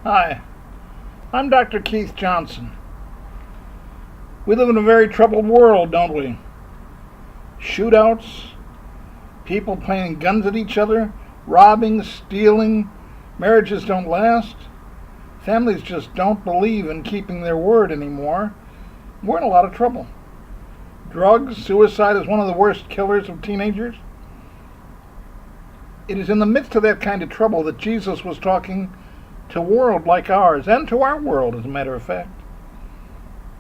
Hi, I'm Dr. Keith Johnson. We live in a very troubled world, don't we? Shootouts, people pointing guns at each other, robbing, stealing, marriages don't last, families just don't believe in keeping their word anymore. We're in a lot of trouble. Drugs, suicide is one of the worst killers of teenagers. It is in the midst of that kind of trouble that Jesus was talking to a world like ours, and to our world, as a matter of fact.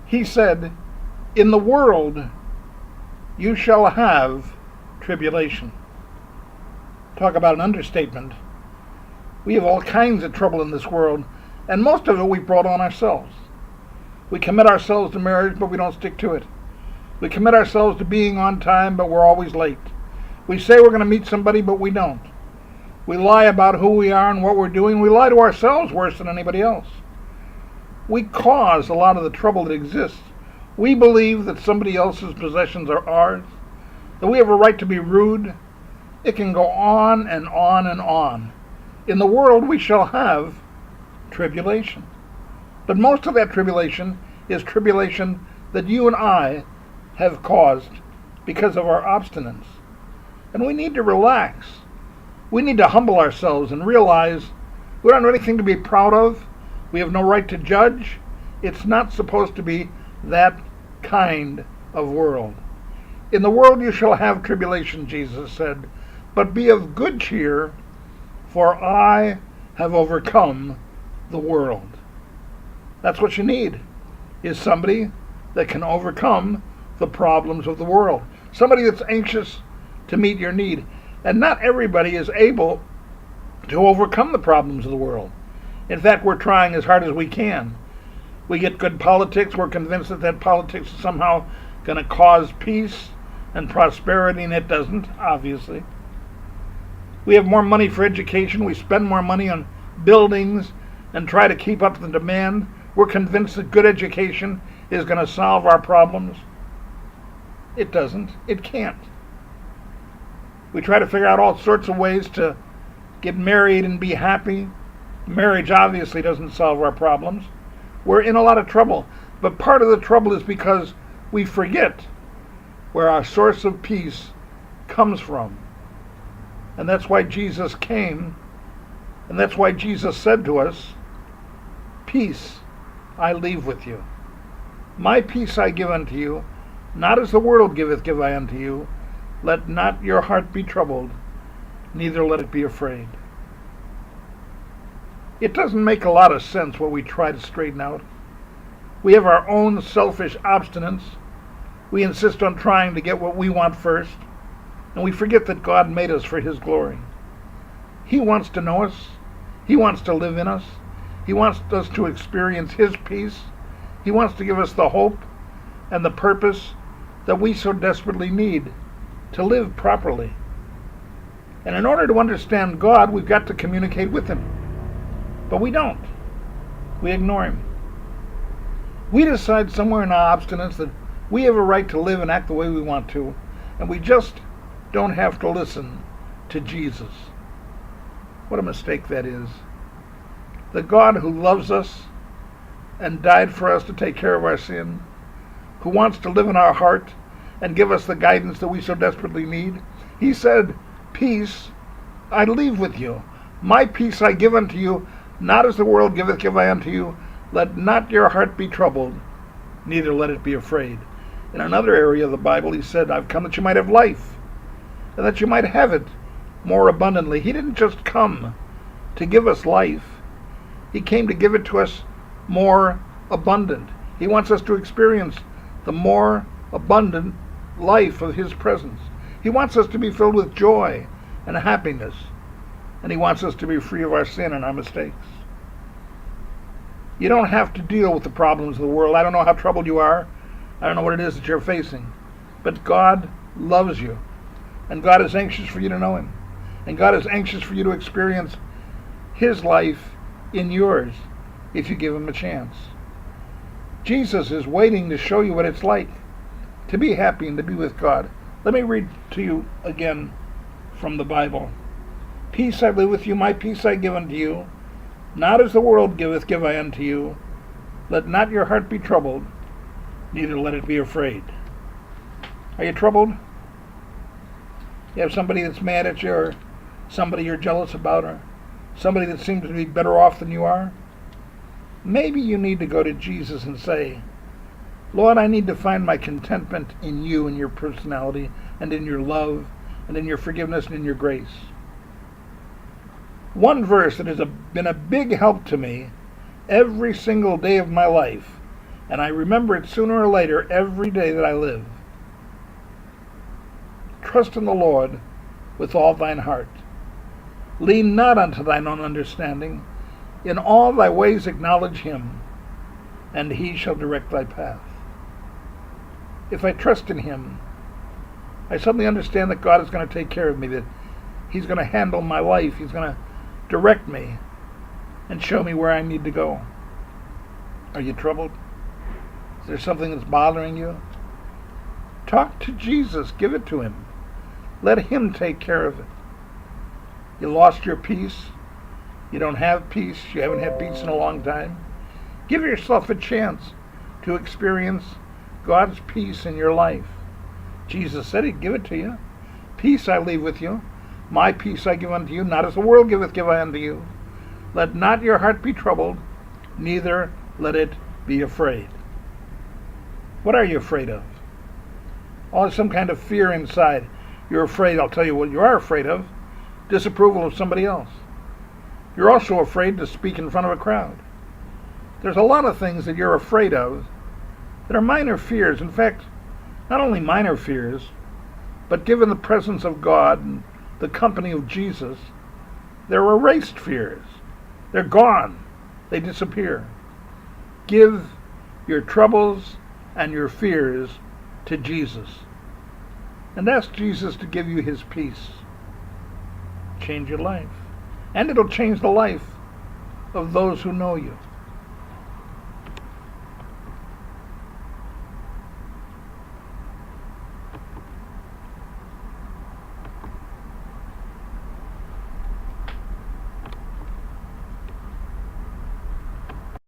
He said, "In the world you shall have tribulation." Talk about an understatement. We have all kinds of trouble in this world, and most of it we brought on ourselves. We commit ourselves to marriage, but we don't stick to it. We commit ourselves to being on time, but we're always late. We say we're going to meet somebody, but we don't. We lie about who we are and what we're doing. We lie to ourselves worse than anybody else. We cause a lot of the trouble that exists. We believe that somebody else's possessions are ours, that we have a right to be rude. It can go on and on and on. In the world we shall have tribulation. But most of that tribulation is tribulation that you and I have caused because of our obstinance. And we need to relax. We need to humble ourselves and realize we don't have anything to be proud of. We have no right to judge. It's not supposed to be that kind of world. In the world you shall have tribulation, Jesus said, but be of good cheer, for I have overcome the world. That's what you need, is somebody that can overcome the problems of the world. Somebody that's anxious to meet your need. And not everybody is able to overcome the problems of the world. In fact, we're trying as hard as we can. We get good politics. We're convinced that politics is somehow going to cause peace and prosperity, and it doesn't, obviously. We have more money for education. We spend more money on buildings and try to keep up the demand. We're convinced that good education is going to solve our problems. It doesn't. It can't. We try to figure out all sorts of ways to get married and be happy. Marriage obviously doesn't solve our problems. We're in a lot of trouble. But part of the trouble is because we forget where our source of peace comes from. And that's why Jesus came. And that's why Jesus said to us, "Peace I leave with you. My peace I give unto you, not as the world giveth give I unto you. Let not your heart be troubled, neither let it be afraid." It doesn't make a lot of sense what we try to straighten out. We have our own selfish obstinance. We insist on trying to get what we want first, and we forget that God made us for His glory. He wants to know us. He wants to live in us. He wants us to experience His peace. He wants to give us the hope and the purpose that we so desperately need to live properly. And in order to understand God, we've got to communicate with Him. But we don't. We ignore Him. We decide somewhere in our obstinance that we have a right to live and act the way we want to, and we just don't have to listen to Jesus. What a mistake that is. The God who loves us and died for us to take care of our sin, who wants to live in our heart and give us the guidance that we so desperately need. He said, "Peace I leave with you. My peace I give unto you, not as the world giveth give I unto you. Let not your heart be troubled, neither let it be afraid." In another area of the Bible, He said, "I've come that you might have life, and that you might have it more abundantly." He didn't just come to give us life. He came to give it to us more abundant. He wants us to experience the more abundant life of His presence. He wants us to be filled with joy and happiness, and He wants us to be free of our sin and our mistakes. You don't have to deal with the problems of the world. I don't know how troubled you are. I don't know what it is that you're facing. But God loves you, and God is anxious for you to know Him, and God is anxious for you to experience His life in yours if you give Him a chance. Jesus is waiting to show you what it's like to be happy and to be with God. Let me read to you again from the Bible. "Peace I live with you, my peace I give unto you. Not as the world giveth, give I unto you. Let not your heart be troubled, neither let it be afraid. Are you troubled? You have somebody that's mad at you, or somebody you're jealous about, or somebody that seems to be better off than you are? Maybe you need to go to Jesus and say, Lord, I need to find my contentment in you and your personality and in your love and in your forgiveness and in your grace. One verse that has been a big help to me every single day of my life, and I remember it sooner or later every day that I live. Trust in the Lord with all thine heart. Lean not unto thine own understanding. In all thy ways acknowledge him, and he shall direct thy path. If I trust in him, I suddenly understand that God is going to take care of me, that he's going to handle my life, he's going to direct me and show me where I need to go. Are you troubled? Is there something that's bothering you? Talk to Jesus. Give it to him. Let him take care of it. You lost your peace. You don't have peace. You haven't had peace in a long time. Give yourself a chance to experience God's peace in your life. Jesus said he'd give it to you. Peace I leave with you. My peace I give unto you. Not as the world giveth, give I unto you. Let not your heart be troubled, neither let it be afraid. What are you afraid of? Oh, there's some kind of fear inside. You're afraid, I'll tell you what you are afraid of. Disapproval of somebody else. You're also afraid to speak in front of a crowd. There's a lot of things that you're afraid of that are minor fears. In fact, not only minor fears, but given the presence of God and the company of Jesus, they're erased fears. They're gone. They disappear. Give your troubles and your fears to Jesus, and ask Jesus to give you his peace. Change your life. And it'll change the life of those who know you.